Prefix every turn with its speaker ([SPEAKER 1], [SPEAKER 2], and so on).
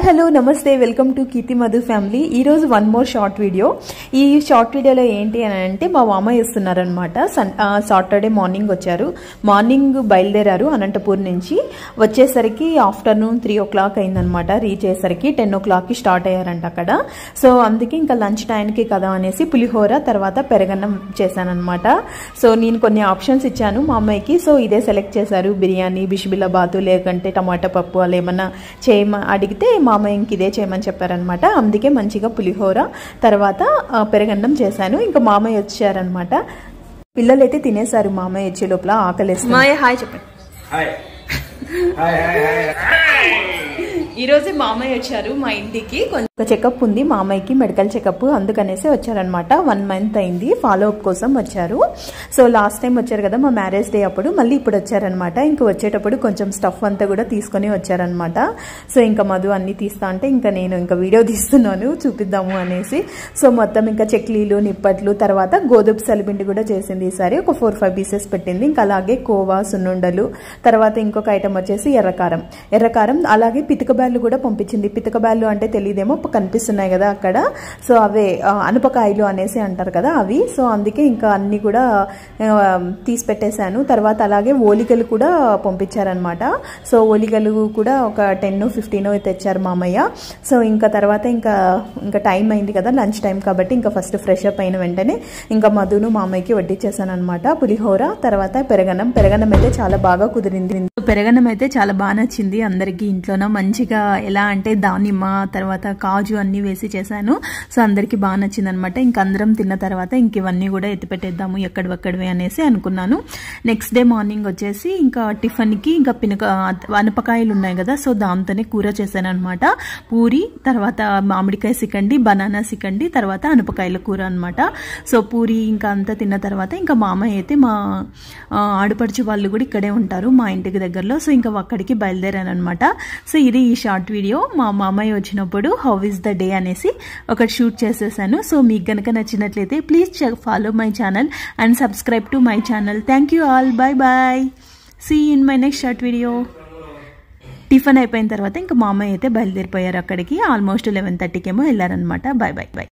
[SPEAKER 1] Hello నమస్తే welcome to Keerthi Madhu family. ఈరోజు one more short video. ఈ షార్ట్ వీడియోలో ఏంటి అని అంటే మా మామయ్య వస్తున్నారనమాట. సాటర్డే మార్నింగ్ వచ్చారు. మార్నింగ్ బయలుదేరారు అనంతపూర్ నుంచి. వచ్చేసరికి ఆఫ్టర్నూన్ 3 o'clock అయిందనమాట. రీచ్ అయ్యేసరికి 10 o'clockకి స్టార్ట్ అయ్యారంట అక్కడ. సో అందుకే ఇంకా లంచ్ టైంకి కదా అనేసి పులిహోర తర్వాత పెరగన్నం చేశానమాట. సో నేను కొన్ని ఆప్షన్స్ ఇచ్చాను మా అమ్మాయికి. సో ఇదే సెలెక్ట్ చేశారు. బిర్యానీ, బిష్బిల్లాబాతు లేకంటే టమాటా పప్పు అలా ఏమన్నా అడిగితే మా అమ్మాయి ఇంక ఇదే చేయమని చెప్పారనమాట. అందుకే మంచిగా పులిహోర తర్వాత పెరగన్నం చేశాను. ఇంకా మా అమ్మాయి వచ్చారనమాట. పిల్లలైతే తినేశారు. మా అమ్మాయి వచ్చే లోపల ఆకలేస్తుంది. హాయ్ చెప్పండి. ఈరోజు మా అమ్మాయి వచ్చారు మా ఇంటికి. కొంచెం చెకప్ ఉంది మా అమ్మాయికి, మెడికల్ చెకప్, అందుకనేసి వచ్చారనమాట. 1 month అయింది. ఫాలో అప్ కోసం వచ్చారు. సో లాస్ట్ టైం వచ్చారు కదా మా మ్యారేజ్ డే అప్పుడు, మళ్ళీ ఇప్పుడు వచ్చారనమాట. ఇంకా వచ్చేటప్పుడు కొంచెం స్టఫ్ అంతా కూడా తీసుకొని వచ్చారనమాట. సో ఇంకా మధు అన్ని తీస్తా అంటే ఇంకా నేను ఇంకా వీడియో తీస్తున్నాను చూపిద్దాము అనేసి. సో మొత్తం ఇంకా చెక్లీలు, నిప్పట్లు, తర్వాత గోధుమ సలిపిండి కూడా చేసింది ఈసారి. ఒక 4-5 pieces పెట్టింది. ఇంకా అలాగే కోవా, సున్నుండలు, తర్వాత ఇంకొక ఐటమ్ వచ్చేసి ఎర్రకారం, అలాగే పితక బ్యాళ్ళు కూడా పంపించింది. పితక బ్యాళ్ళు అంటే తెలియదేమో, కనిపిస్తున్నాయి కదా అక్కడ. సో అవే అనపకాయలు అనేసి అంటారు కదా అవి. సో అందుకే ఇంకా అన్ని కూడా తీసి పెట్టేశాను. తర్వాత అలాగే ఓలికలు కూడా పంపించారనమాట. సో ఓలికలు కూడా ఒక 10-15 తెచ్చారు మామయ్య. సో ఇంకా తర్వాత ఇంకా టైం అయింది కదా, లంచ్ టైం కాబట్టి ఇంకా ఫస్ట్ ఫ్రెష్ అప్ అయిన వెంటనే ఇంకా మధును మామయ్యకి వడ్డించేసాను అనమాట. పులిహోర తర్వాత పెరగన్నం అయితే చాలా బాగా కుదిరింది. పెరగన్నం అయితే చాలా బాగా నచ్చింది అందరికి ఇంట్లోన. మంచిగా ఎలా అంటే దానిమ్మ తర్వాత కాజు అన్ని వేసి చేశాను. సో అందరికి బాగా నచ్చింది అనమాట. ఇంకా అందరం తిన్న తర్వాత ఇంక ఇవన్నీ కూడా ఎత్తిపెట్టేద్దాము ఎక్కడివక్కడివే అనేసి అనుకున్నాను. నెక్స్ట్ డే మార్నింగ్ వచ్చేసి ఇంకా టిఫిన్కి ఇంకా అనపకాయలు ఉన్నాయి కదా, సో దాంతోనే కూర చేశాను అనమాట. పూరి, తర్వాత మామిడికాయ సికండి, బనానా సికండి, తర్వాత అనపకాయల కూర అనమాట. సో పూరి ఇంకా అంతా తిన్న తర్వాత ఇంకా మామయ్య అయితే మా ఆడపడుచు వాళ్ళు కూడా ఇక్కడే ఉంటారు మా ఇంటికి దగ్గరలో. సో ఇంకా అక్కడికి బయలుదేరాను అనమాట. సో ఇది ఈ షార్ట్ వీడియో. మా మామయ్య వచ్చినప్పుడు హౌ ఇస్ ద డే అనేసి ఒకటి షూట్ చేసేసాను. సో మీకు గనక నచ్చినట్లయితే please follow my channel and subscribe to my channel. Thank you all. Bye. See in my next short video. Tiffin అయిపోయిన తర్వాత ఇంకా మా అమ్మాయి అయితే బయలుదేరిపోయారు అక్కడికి. ఆల్మోస్ట్ 11:30కి వెళ్ళారనమాట. బాయ్.